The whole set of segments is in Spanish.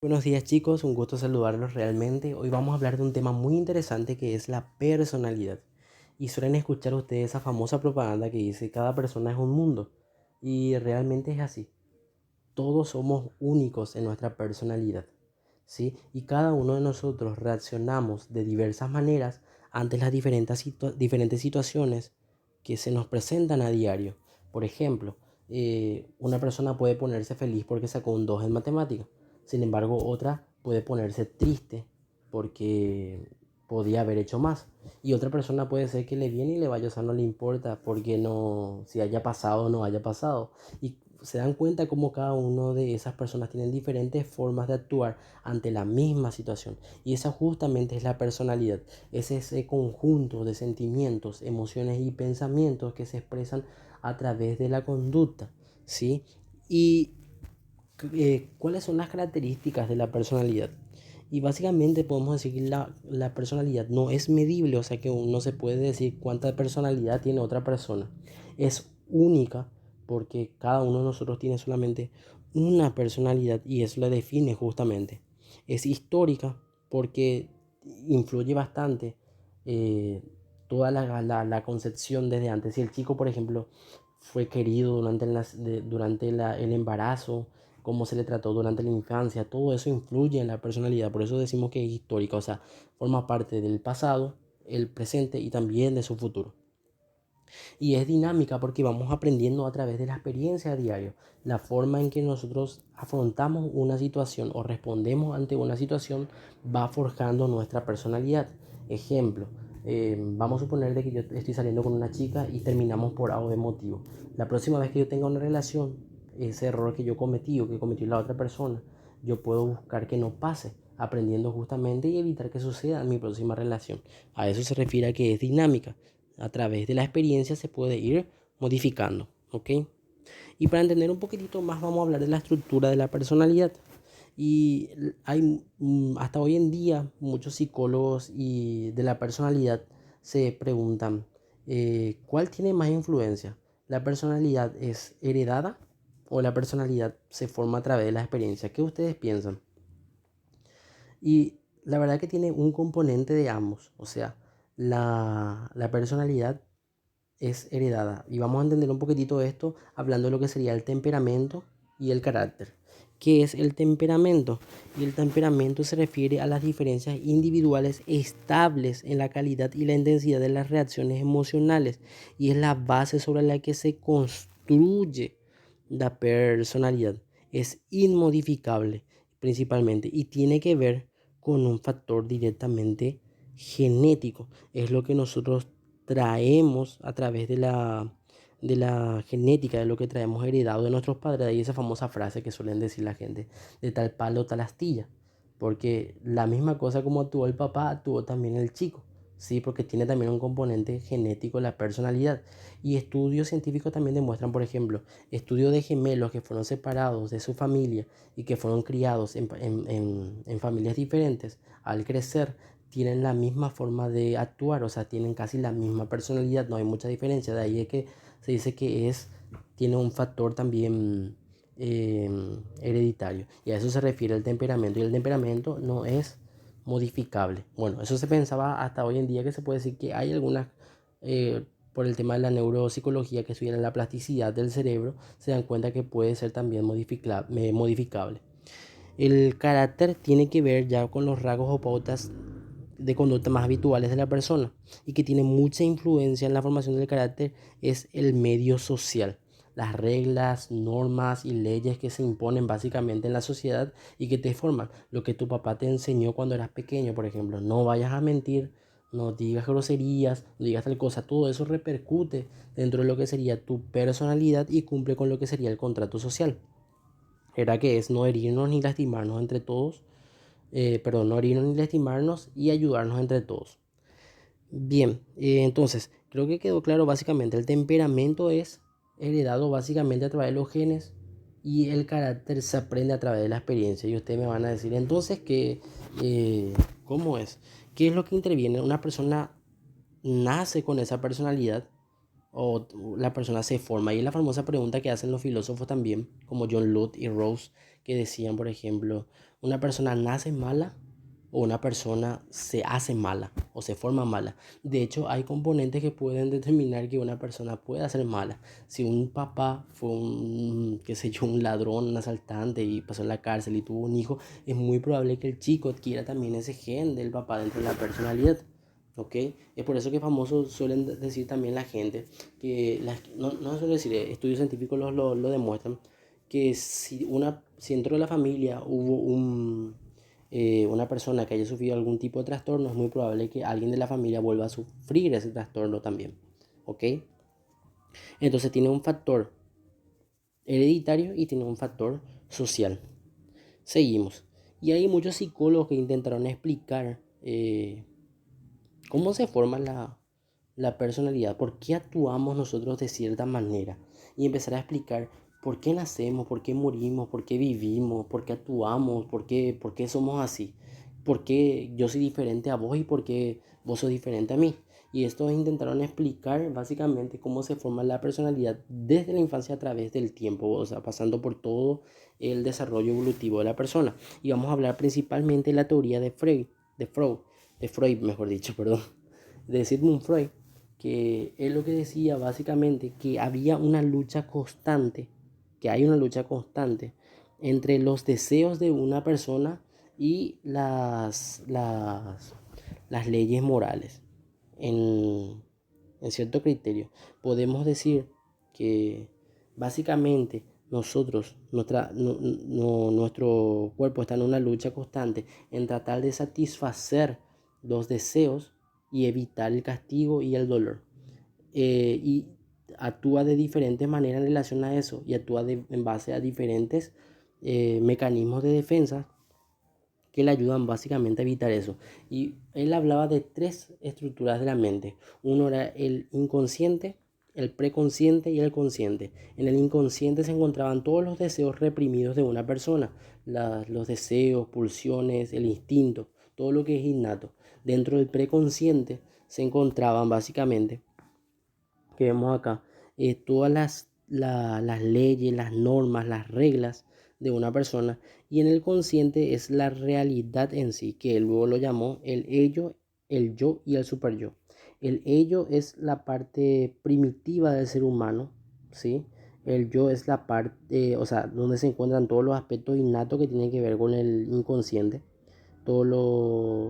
Buenos días chicos, un gusto saludarlos realmente. Hoy vamos a hablar de un tema muy interesante que es la personalidad. Y suelen escuchar ustedes esa famosa propaganda que dice cada persona es un mundo. Y realmente es así. Todos somos únicos en nuestra personalidad, ¿sí? Y cada uno de nosotros reaccionamos de diversas maneras ante las diferentes situaciones que se nos presentan a diario. Por ejemplo, una persona puede ponerse feliz porque sacó un 2 en matemáticas. Sin embargo, otra puede ponerse triste porque podía haber hecho más. Y otra persona puede ser que le viene y le vaya, o sea, no le importa porque no, si haya pasado o no haya pasado. Y se dan cuenta cómo cada una de esas personas tienen diferentes formas de actuar ante la misma situación. Y esa justamente es la personalidad. Es ese conjunto de sentimientos, emociones y pensamientos que se expresan a través de la conducta, ¿sí? Y ¿cuáles son las características de la personalidad? Y básicamente podemos decir que la personalidad no es medible, o sea que no se puede decir cuánta personalidad tiene otra persona. Es única porque cada uno de nosotros tiene solamente una personalidad y eso la define justamente. Es histórica porque influye bastante eh, toda la concepción desde antes. Si el chico, por ejemplo, fue querido durante el embarazo, cómo se le trató durante la infancia, todo eso influye en la personalidad. Por eso decimos que es histórica, o sea, forma parte del pasado, el presente y también de su futuro. Y es dinámica porque vamos aprendiendo a través de la experiencia a diario, la forma en que nosotros afrontamos una situación o respondemos ante una situación va forjando nuestra personalidad. Ejemplo, vamos a suponer de que yo estoy saliendo con una chica y terminamos por algo de motivo. La próxima vez que yo tenga una relación, ese error que yo cometí o que cometió la otra persona, yo puedo buscar que no pase, aprendiendo justamente y evitar que suceda en mi próxima relación. A eso se refiere a que es dinámica. A través de la experiencia se puede ir modificando, ¿ok? Y para entender un poquitito más vamos a hablar de la estructura de la personalidad. Y hay hasta hoy en día muchos psicólogos y de la personalidad se preguntan, ¿cuál tiene más influencia? ¿La personalidad es heredada o la personalidad se forma a través de la experiencia? ¿Qué ustedes piensan? Y la verdad que tiene un componente de ambos, o sea, la personalidad es heredada. Y vamos a entender un poquitito esto hablando de lo que sería el temperamento y el carácter. ¿Qué es el temperamento? Y el temperamento se refiere a las diferencias individuales estables en la calidad y la intensidad de las reacciones emocionales y es la base sobre la que se construye la personalidad. Es inmodificable principalmente y tiene que ver con un factor directamente genético. Es lo que nosotros traemos a través de la genética, de lo que traemos heredado de nuestros padres. De ahí esa famosa frase que suelen decir la gente, de tal palo, tal astilla. Porque la misma cosa como actuó el papá, actuó también el chico. Sí, porque tiene también un componente genético la personalidad. Y estudios científicos también demuestran, por ejemplo, estudios de gemelos que fueron separados de su familia y que fueron criados en familias diferentes. Al crecer tienen la misma forma de actuar, o sea, tienen casi la misma personalidad, no hay mucha diferencia. De ahí es que se dice que tiene un factor también hereditario. Y a eso se refiere el temperamento. Y el temperamento no es modificable. Bueno, eso se pensaba hasta hoy en día que se puede decir que hay algunas, por el tema de la neuropsicología que estudia la plasticidad del cerebro, se dan cuenta que puede ser también modificable. El carácter tiene que ver ya con los rasgos o pautas de conducta más habituales de la persona y que tiene mucha influencia en la formación del carácter es el medio social. Las reglas, normas y leyes que se imponen básicamente en la sociedad y que te forman. Lo que tu papá te enseñó cuando eras pequeño, por ejemplo, no vayas a mentir, no digas groserías, no digas tal cosa, todo eso repercute dentro de lo que sería tu personalidad y cumple con lo que sería el contrato social. Era que es no herirnos ni lastimarnos entre todos, perdón, no herirnos ni lastimarnos y ayudarnos entre todos. Bien, entonces, creo que quedó claro básicamente, el temperamento es heredado básicamente a través de los genes y el carácter se aprende a través de la experiencia. Y ustedes me van a decir entonces que, ¿cómo es? ¿Qué es lo que interviene? Una persona nace con esa personalidad o la persona se forma. Y es la famosa pregunta que hacen los filósofos también, como John Locke y Rawls, que decían, por ejemplo, una persona nace mala o una persona se hace mala o se forma mala. De hecho, hay componentes que pueden determinar que una persona pueda ser mala. Si un papá fue un, qué sé yo, un ladrón, un asaltante y pasó en la cárcel y tuvo un hijo, es muy probable que el chico adquiera también ese gen del papá dentro de la personalidad. ¿Ok? Es por eso que famosos suelen decir también la gente que, no suelen decir, estudios científicos lo demuestran, que si dentro de la familia hubo una persona que haya sufrido algún tipo de trastorno, es muy probable que alguien de la familia vuelva a sufrir ese trastorno también. ¿Ok? Entonces tiene un factor hereditario y tiene un factor social. Seguimos. Y hay muchos psicólogos que intentaron explicar cómo se forma la personalidad, por qué actuamos nosotros de cierta manera y empezar a explicar por qué nacemos, por qué morimos, por qué vivimos, por qué actuamos, por qué somos así, por qué yo soy diferente a vos y por qué vos sos diferente a mí. Y estos intentaron explicar básicamente cómo se forma la personalidad desde la infancia a través del tiempo, o sea, pasando por todo el desarrollo evolutivo de la persona. Y vamos a hablar principalmente de la teoría de Freud, mejor dicho, perdón, de Sigmund Freud, que es lo que decía básicamente que había una lucha constante, que hay una lucha constante entre los deseos de una persona y las leyes morales. En, en cierto criterio, podemos decir que básicamente nuestro cuerpo está en una lucha constante en tratar de satisfacer los deseos y evitar el castigo y el dolor. Y actúa de diferentes maneras en relación a eso y actúa en base a diferentes mecanismos de defensa que le ayudan básicamente a evitar eso. Y él hablaba de tres estructuras de la mente. Uno era el inconsciente, el preconsciente y el consciente. En el inconsciente se encontraban todos los deseos reprimidos de una persona, los deseos, pulsiones, el instinto, todo lo que es innato. Dentro del preconsciente se encontraban básicamente, que vemos acá, todas las leyes, las normas, las reglas de una persona, y en el consciente es la realidad en sí, que él luego lo llamó el ello, el yo y el super yo. El ello es la parte primitiva del ser humano, ¿sí? El yo es la parte, o sea, donde se encuentran todos los aspectos innatos que tienen que ver con el inconsciente, todos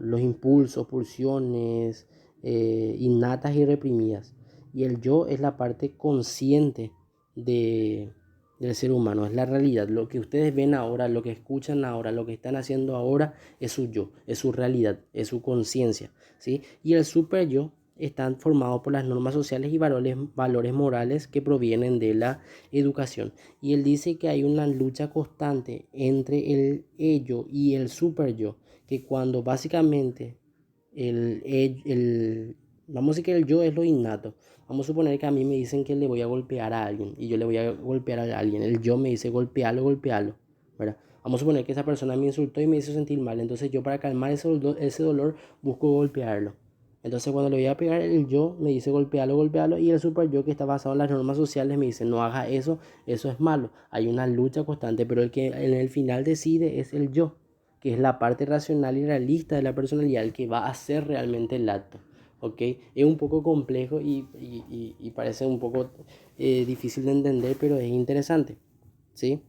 los impulsos, pulsiones innatas y reprimidas. Y el yo es la parte consciente de, del ser humano, es la realidad. Lo que ustedes ven ahora, lo que escuchan ahora, lo que están haciendo ahora es su yo, es su realidad, es su conciencia, ¿sí? Y el super yo están formados por las normas sociales y valores morales que provienen de la educación. Y él dice que hay una lucha constante entre el ello y el super yo, que cuando básicamente vamos a decir que el yo es lo innato. Vamos a suponer que a mí me dicen que le voy a golpear a alguien y yo le voy a golpear a alguien. El yo me dice golpealo, golpealo, ¿verdad? Vamos a suponer que esa persona me insultó y me hizo sentir mal. Entonces yo para calmar ese dolor busco golpearlo. Entonces cuando le voy a pegar, el yo me dice golpealo, golpealo, y el super yo, que está basado en las normas sociales, me dice no haga eso, eso es malo. Hay una lucha constante, pero el que en el final decide es el yo, que es la parte racional y realista de la personalidad, el que va a hacer realmente el acto. ¿Ok? Es un poco complejo y parece un poco difícil de entender, pero es interesante, ¿sí?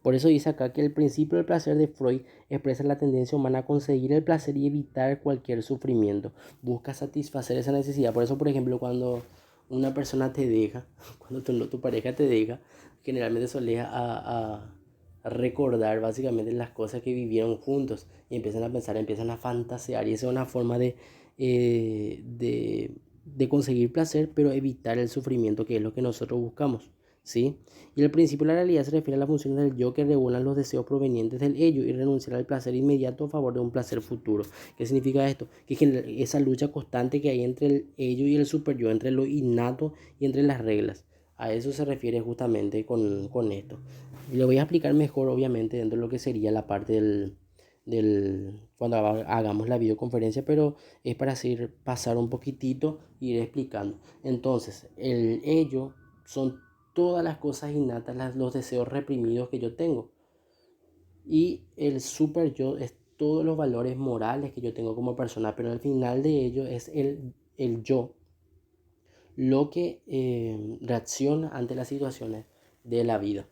Por eso dice acá que el principio del placer de Freud expresa la tendencia humana a conseguir el placer y evitar cualquier sufrimiento. Busca satisfacer esa necesidad. Por eso, por ejemplo, cuando una persona te deja, cuando tu pareja te deja, generalmente suele a recordar básicamente las cosas que vivieron juntos y empiezan a pensar, empiezan a fantasear, y esa es una forma de conseguir placer, pero evitar el sufrimiento, que es lo que nosotros buscamos, ¿sí? Y el principio de la realidad se refiere a las funciones del yo que regulan los deseos provenientes del ello y renunciar al placer inmediato a favor de un placer futuro. ¿Qué significa esto? Que esa lucha constante que hay entre el ello y el super yo, entre lo innato y entre las reglas. A eso se refiere justamente con esto. Y lo voy a explicar mejor, obviamente, dentro de lo que sería la parte cuando hagamos la videoconferencia, pero es para así pasar un poquitito e ir explicando. Entonces, el ello son todas las cosas innatas, los deseos reprimidos que yo tengo. Y el super yo es todos los valores morales que yo tengo como persona, pero al final de ello es el yo lo que reacciona ante las situaciones de la vida.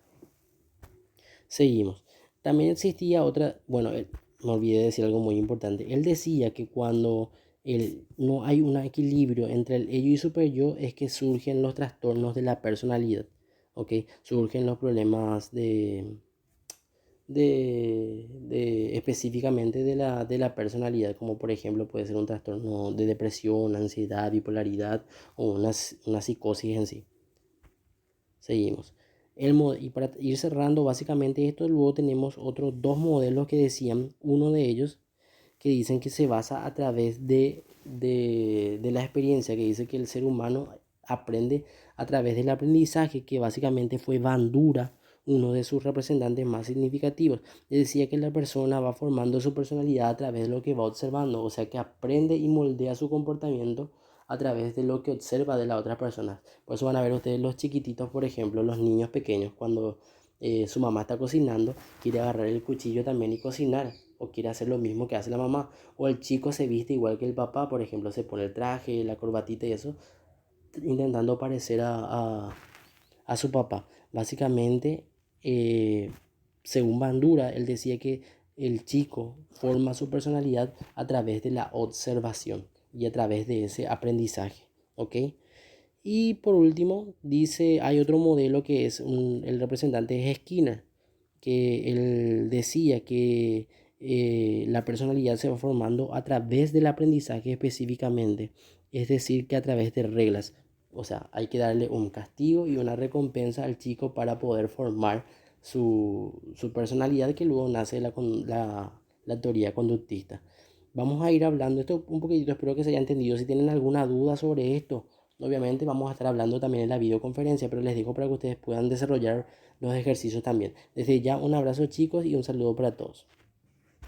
Seguimos. También existía otra, bueno, me olvidé de decir algo muy importante. Él decía que cuando no hay un equilibrio entre el ello y super yo es que surgen los trastornos de la personalidad, ¿ok? Surgen los problemas específicamente de la personalidad, como por ejemplo puede ser un trastorno de depresión, ansiedad, bipolaridad o una psicosis en sí. Seguimos. Y para ir cerrando básicamente esto, luego tenemos otros dos modelos que decían, uno de ellos que dicen que se basa a través de la experiencia, que dice que el ser humano aprende a través del aprendizaje, que básicamente fue Bandura, uno de sus representantes más significativos. Decía que la persona va formando su personalidad a través de lo que va observando, o sea que aprende y moldea su comportamiento a través de lo que observa de las otras personas. Por eso van a ver ustedes los chiquititos, por ejemplo, los niños pequeños, cuando su mamá está cocinando, quiere agarrar el cuchillo también y cocinar, o quiere hacer lo mismo que hace la mamá. O el chico se viste igual que el papá, por ejemplo, se pone el traje, la corbatita y eso, intentando parecer a su papá. Básicamente, según Bandura, él decía que el chico forma su personalidad a través de la observación y a través de ese aprendizaje, ¿ok? Y por último, dice, hay otro modelo que es el representante es Skinner, que él decía que la personalidad se va formando a través del aprendizaje específicamente, es decir, que a través de reglas. O sea, hay que darle un castigo y una recompensa al chico para poder formar su personalidad, que luego nace la teoría conductista. Vamos a ir hablando esto un poquitito, espero que se haya entendido. Si tienen alguna duda sobre esto, obviamente vamos a estar hablando también en la videoconferencia, pero les digo para que ustedes puedan desarrollar los ejercicios también. Desde ya un abrazo chicos y un saludo para todos.